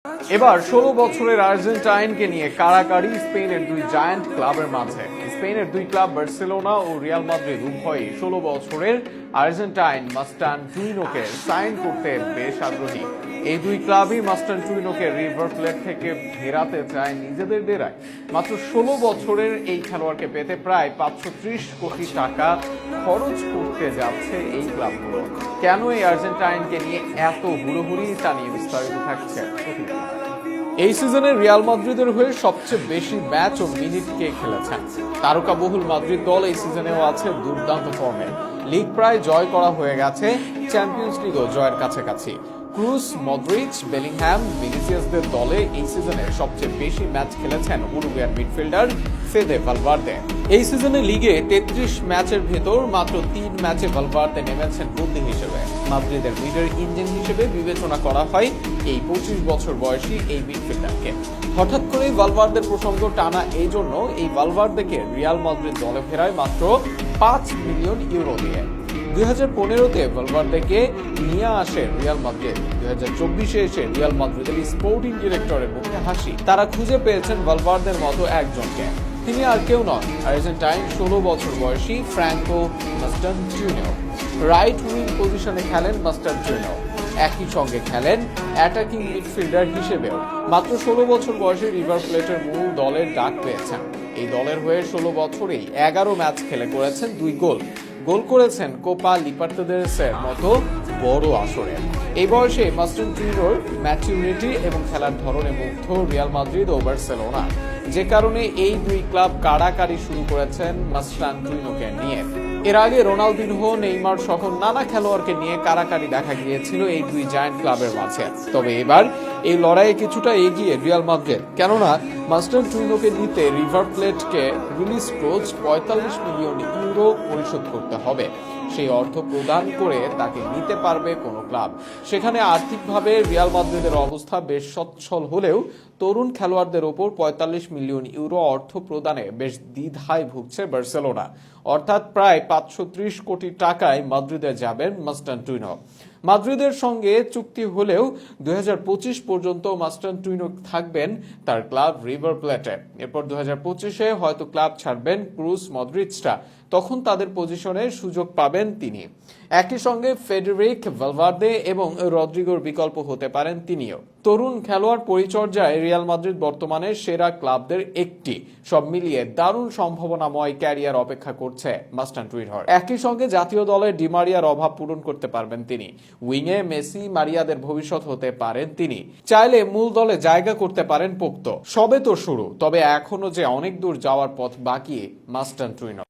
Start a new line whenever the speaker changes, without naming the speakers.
এবার ১৬ বছরের আর্জেন্টাইনকে নিয়ে কাড়াকাড়ি স্পেনের দুই জায়ান্ট ক্লাবের মাঝে। স্পেনের দুই ক্লাব বার্সেলোনা ও রিয়াল মাদ্রিদ উভয়ই ১৬ বছরের আর্জেন্টাইন মাস্টানটুইনোকে সাইন করতে বেশ আগ্রহী। এই দুই ক্লাবই মাস্টানটুইনোকে রিভার প্লেট থেকে ফেরাতে চায় নিজেদের ডেরায়। মাত্র ১৬ বছরের এই খেলোয়াড়কে পেতে প্রায় ৫৩০ কোটি টাকা খরচ করতে যাচ্ছে এই ক্লাবগুলো। কেন এই আর্জেন্টাইনকে নিয়ে এত হুড়োহুড়ি, তা নিয়ে বিস্তারিত থাকছে। এই সিজনে রিয়াল মাদ্রিদের হয়ে সবচেয়ে বেশি ম্যাচ ও মিনিট কে খেলেছেন। তারকাবহুল মাদ্রিদ দল এই সিজনেও আছে দুর্দান্ত ফর্মে। লিগ প্রায় জয় করা হয়ে গেছে, চ্যাম্পিয়ন্স লিগও জয়ের কাছাকাছি। ক্রুস, মডরিচ, বেলিংহ্যাম, ভিনিসিয়াসদের দলে এই সিজনে সবচেয়ে বেশি ম্যাচ খেলেছেন উরুগুয়ার মিডফিল্ডার ফেদে ভালভার্দে। এই সিজনে লিগে ৩৩ ম্যাচের ভেতর মাত্র ৩ ম্যাচে ভালভার্দে নেমেছেন বদলি হিসেবে। মাদ্রিদের লিডার ইঞ্জিন হিসেবে বিবেচনা করা হয় এই ২৫ বছর বয়সী এই মিডফিল্ডারকে। হঠাৎ করেই ভালভার্দের প্রসঙ্গ টানা এই জন্য এই ভালভার্দেকে রিয়াল মাদ্রিদ দলে ফেরায় মাত্র ৫ মিলিয়ন ইউরো দিয়ে। ২০১৫-তে ভালভার্দেকে নিয়ে আসে রিয়াল মাদ্রিদ। ২০২৪-এ এসে রিয়াল মাদ্রিদের স্পোর্টিং ডিরেক্টরের মুখে হাসি। তারা খুঁজে পেয়েছেন ভালভার্দের মতো একজনকে। তিনি আর কেউ নন, আর্জেন্টাইন ১৬ বছর বয়সী ফ্র্যাঙ্কো মাস্টানটুইনো। রাইট উইং পজিশনে খেলেন মাস্টানটুইনো, একই সঙ্গে খেলেন অ্যাটাকিং মিডফিল্ডার হিসেবেও। মাত্র ১৬ বছর বয়সে রিভার প্লেটের মূল দলের ডাক পেয়েছেন। এই দলের হয়ে ১৬ বছরেই ১১ ম্যাচ খেলে করেছেন ২ গোল করেছেন কোপা লিবার্তাদোরেসের মতো বড় আসরে। এই বয়সে মাস্টানটুইনোর ম্যাচুরিটি এবং খেলার ধরনে মুগ্ধ রিয়াল মাদ্রিদ ও বার্সেলোনা, যে কারণে এই দুই ক্লাব কাড়াকাড়ি শুরু করেছেন মাস্টানটুইনোকে নিয়ে। এর আগে রোনালদিনহো, নেইমার সহ নানা খেলোয়াড়কে নিয়ে কাড়াকাড়ি দেখা গিয়েছিল এই দুই জায়ান্ট ক্লাবের মাঝে। তবে এবার এই লড়াইয়ে কিছুটা এগিয়ে রিয়াল মাদ্রিদ, কেননা মাস্টানটুইনোকে নিতে রিভার প্লেটকে রিলিজ ক্লোজ ৪৫ মিলিয়ন ইউরো পরিশোধ করতে হবে। সেই অর্থ প্রদান করে তাকে নিতে পারবে কোনো ক্লাব। সেখানে আর্থিকভাবে রিয়াল মাদ্রিদের অবস্থা বেশ সচ্ছল হলেও তরুণ খেলোয়াড়দের ওপর ৪৫ মিলিয়ন ইউরো অর্থ প্রদানে বেশ দ্বিধায় ভুগছে বার্সেলোনা। অর্থাৎ প্রায় ৫৩০ কোটি টাকায় মাদ্রিদে যাবেন মাস্টানটুইনো। মাদ্রিদের সঙ্গে চুক্তি হলেও ২০২৫ পর্যন্ত মাস্টানটুইনো থাকবেন তার ক্লাব রিভার প্লেটে। এরপর ২০২৫-এ হয়তো ক্লাব ছাড়বেন ক্রুস, মডরিচরা, তখন তাদের পজিশনে সুযোগ পাবেন তিনি। একই সঙ্গে ফেডেরিক ভালভার্দে এবং রদ্রিগোর বিকল্প হতে পারেন তিনিও। তরুণ খেলোয়াড় পরিচর্যায় রিয়াল মাদ্রিদ বর্তমানে সেরা ক্লাবদের একটি। সব মিলিয়ে দারুণ সম্ভাবনাময় ক্যারিয়ার অপেক্ষা করছে মাস্টানটুইনোর। একই সঙ্গে জাতীয় দলে ডিমারিয়ার অভাব পূরণ করতে পারবেন তিনি। উইংয়ে মেসি, মারিয়াদের ভবিষ্যৎ হতে পারেন তিনি। চাইলে মূল দলে জায়গা করতে পারেন পোক্ত। সবে তো শুরু, তবে এখনো যে অনেক দূর যাওয়ার পথ বাকি মাস্টানটুইনো।